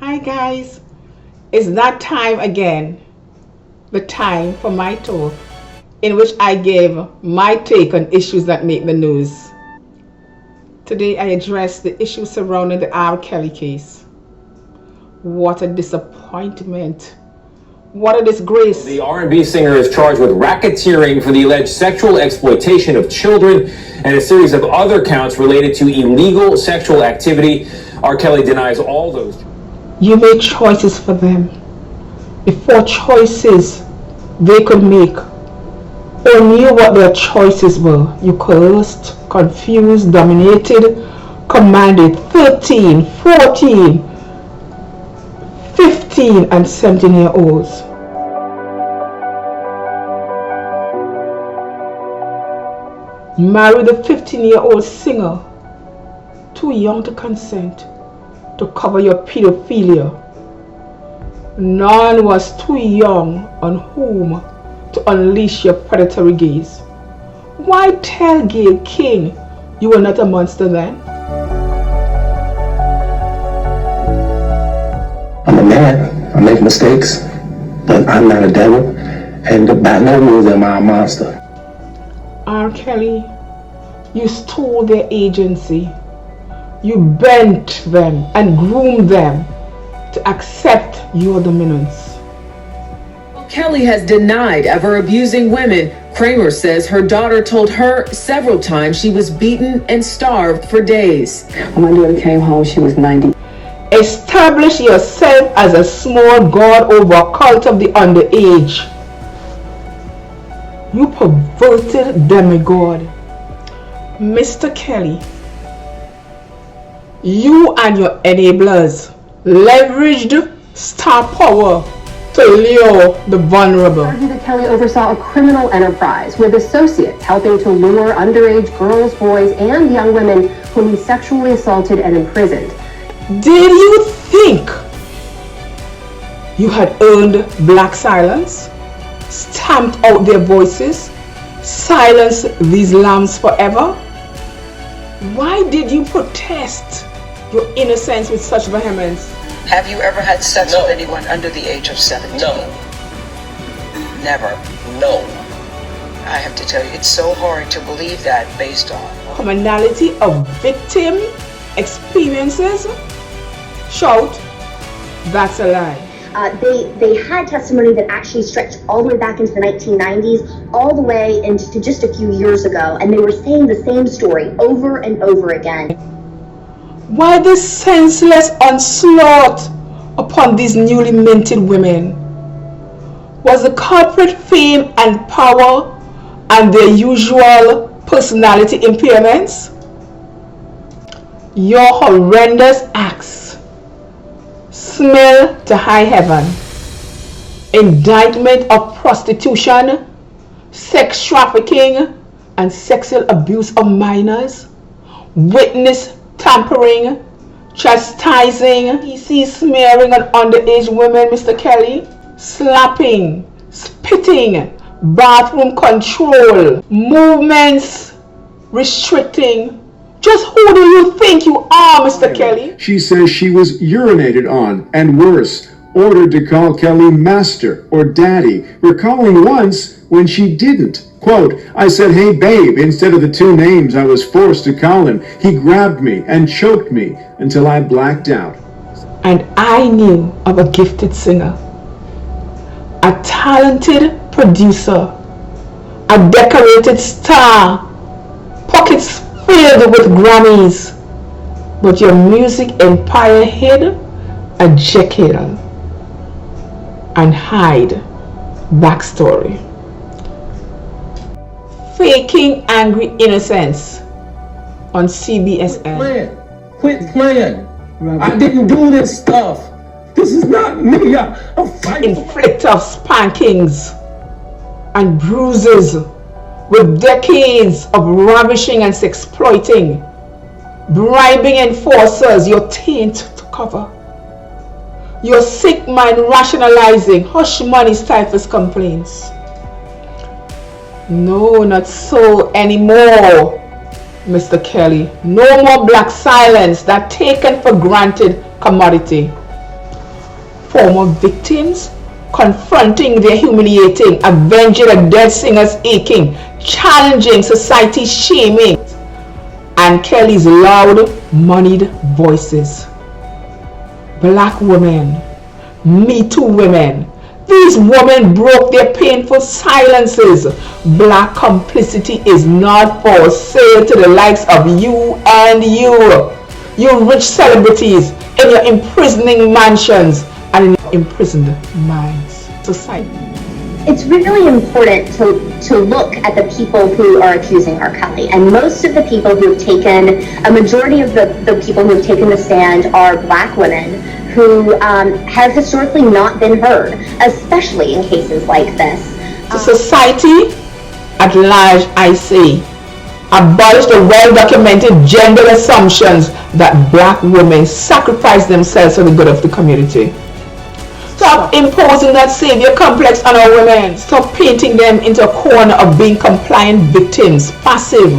Hi guys, it's that time again, the time for my talk, in which I give my take on issues that make the news. Today I address the issues surrounding the R.Kelly case. What a disappointment. What a disgrace. The R&B singer is charged with racketeering for the alleged sexual exploitation of children and a series of other counts related to illegal sexual activity. R.Kelly denies all those. You made choices for them. Before choices they could make or knew what their choices were, you coerced, confused, dominated, commanded 13, 14, 15 and 17-year-olds. Married a 15-year-old singer, too young to consent, to cover your pedophilia. None was too young on whom to unleash your predatory gaze. Why tell Gayle King you were not a monster then? I'm a man. I make mistakes, but I'm not a devil, and by no means am I a monster. R.Kelly, you stole their agency. You bent them and groomed them to accept your dominance. Kelly has denied ever abusing women. Kramer says her daughter told her several times she was beaten and starved for days. When my daughter came home, she was 90. Establish yourself as a small god over a cult of the underage. You perverted demigod. Mr. Kelly, you and your enablers leveraged star power to lure the vulnerable. Argue that Kelly oversaw a criminal enterprise with associates helping to lure underage girls, boys, and young women whom he sexually assaulted and imprisoned. Did you think you had earned black silence? Stamped out their voices? Silenced these lambs forever? Why did you protest your innocence with such vehemence? Have you ever had sex with anyone under the age of 17? No. Never. No. I have to tell you, it's so hard to believe that based on Commonality of victim experiences? Shout, that's a lie. They had testimony that actually stretched all the way back into the 1990s, all the way into just a few years ago, and they were saying the same story over and over again. Why this senseless onslaught upon these newly minted women? Was the corporate fame and power and their usual personality impairments? Your horrendous acts smell to high heaven. Indictment of prostitution, sex trafficking, and sexual abuse of minors, witness tampering, chastising, PC smearing on underage women, Mr. Kelly, slapping, spitting, bathroom control, movements restricting. Just who do you think you are, Mr. Kelly? She says she was urinated on, and worse, ordered to call Kelly master or daddy, recalling once when she didn't. Quote, I said, hey babe, instead of the two names I was forced to call him. He grabbed me and choked me until I blacked out. And I knew of a gifted singer, a talented producer, a decorated star, pockets filled with Grammys, but your music empire hid a Jekyll and Hyde backstory. Faking angry innocence on CBSN. Quit playing. I didn't do this stuff. This is not me. I'm fighting. Inflictor of spankings and bruises with decades of ravishing and exploiting, bribing enforcers your taint to cover. Your sick mind rationalizing hush money stifles complaints. No, not so anymore, Mr. Kelly. No more black silence that taken for granted commodity. Former victims confronting their humiliating, avenging a dead singer's aching, challenging society's shaming, and Kelly's loud, moneyed voices. Black women, Me Too women, these women broke their painful silences. Black complicity is not for sale to the likes of you and you rich celebrities in your imprisoning mansions and in your imprisoned minds. Society. It's really important to look at the people who are accusing R.Kelly. And most of the people who have taken, a majority of the people who have taken the stand are Black women who have historically not been heard, especially in cases like this. To society at large, I say, abolish the well-documented gender assumptions that Black women sacrifice themselves for the good of the community. Stop imposing that savior complex on our women. Stop painting them into a corner of being compliant victims, passive,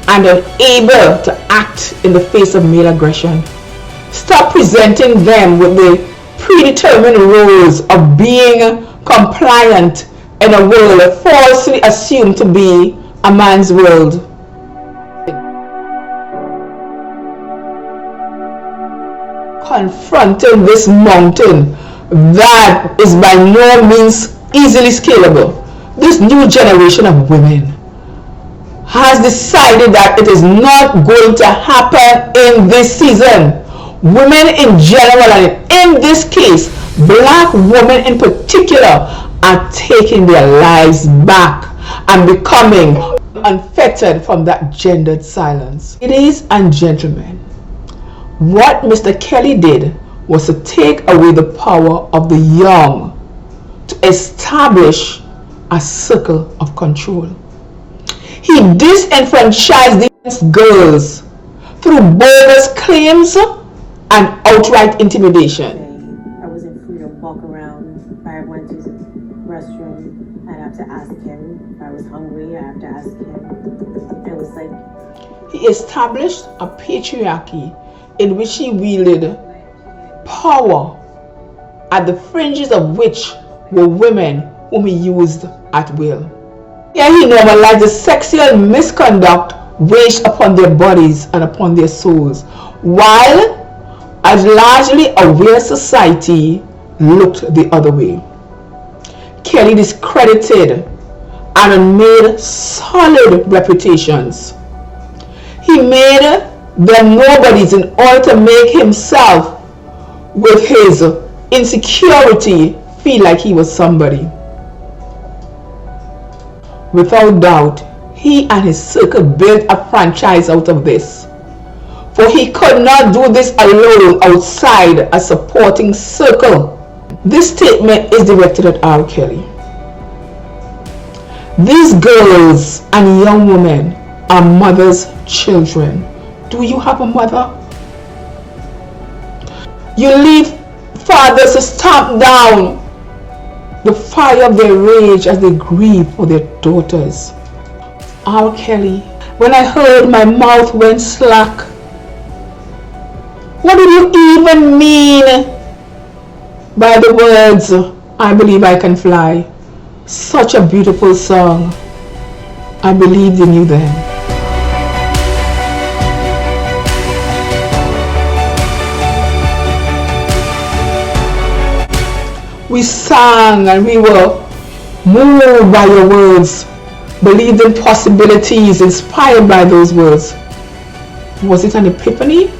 and unable to act in the face of male aggression. Stop presenting them with the predetermined roles of being compliant in a world falsely assumed to be a man's world. Confronting this mountain that is by no means easily scalable. This new generation of women has decided that it is not going to happen in this season. Women in general, and in this case, Black women in particular, are taking their lives back and becoming unfettered from that gendered silence. Ladies and gentlemen, what Mr. Kelly did was to take away the power of the young to establish a circle of control. He disenfranchised these girls through bogus claims and outright intimidation. I wasn't free to walk around. If I went to the restroom, I'd have to ask him. If I was hungry, I'd have to ask him. It was like... He established a patriarchy in which he wielded power, at the fringes of which were women whom he used at will. Here he normalized the sexual misconduct waged upon their bodies and upon their souls, while a largely aware society looked the other way. Kelly discredited and made solid reputations. He made them nobodies in order to make himself, with his insecurity, feel like he was somebody. Without doubt, he and his circle built a franchise out of this. For he could not do this alone outside a supporting circle. This statement is directed at R.Kelly. These girls and young women are mothers' children. Do you have a mother? You leave fathers to stamp down the fire of their rage as they grieve for their daughters. R.Kelly, when I heard, my mouth went slack. What do you even mean by the words, I believe I can fly? Such a beautiful song. I believed in you then. We sang and we were moved by your words, believed in possibilities inspired by those words. Was it an epiphany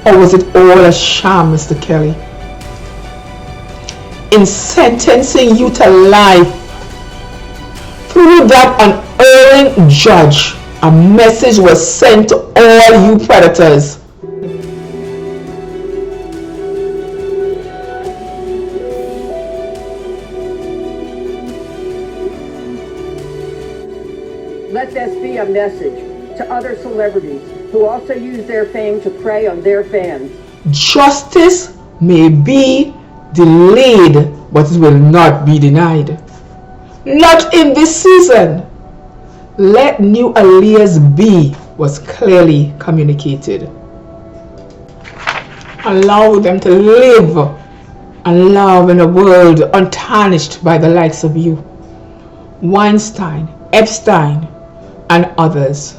or was it all a sham, Mr. Kelly? In sentencing you to life, through that unerring judge, a message was sent to all you predators. Let this be a message to other celebrities who also use their fame to prey on their fans. Justice may be delayed, but it will not be denied. Not in this season. Let new alias be was clearly communicated. Allow them to live and love in a world untarnished by the likes of you, Weinstein, Epstein, and others.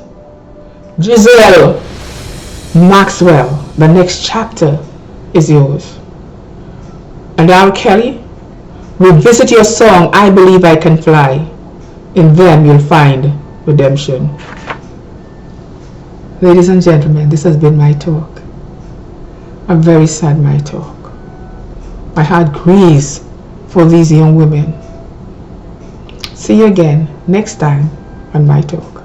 Giselle Maxwell, the next chapter is yours. And R.Kelly, revisit your song, I Believe I Can Fly. In them you'll find redemption. Ladies and gentlemen, this has been my talk. A very sad my talk. My heart grieves for these young women. See you again next time on my talk.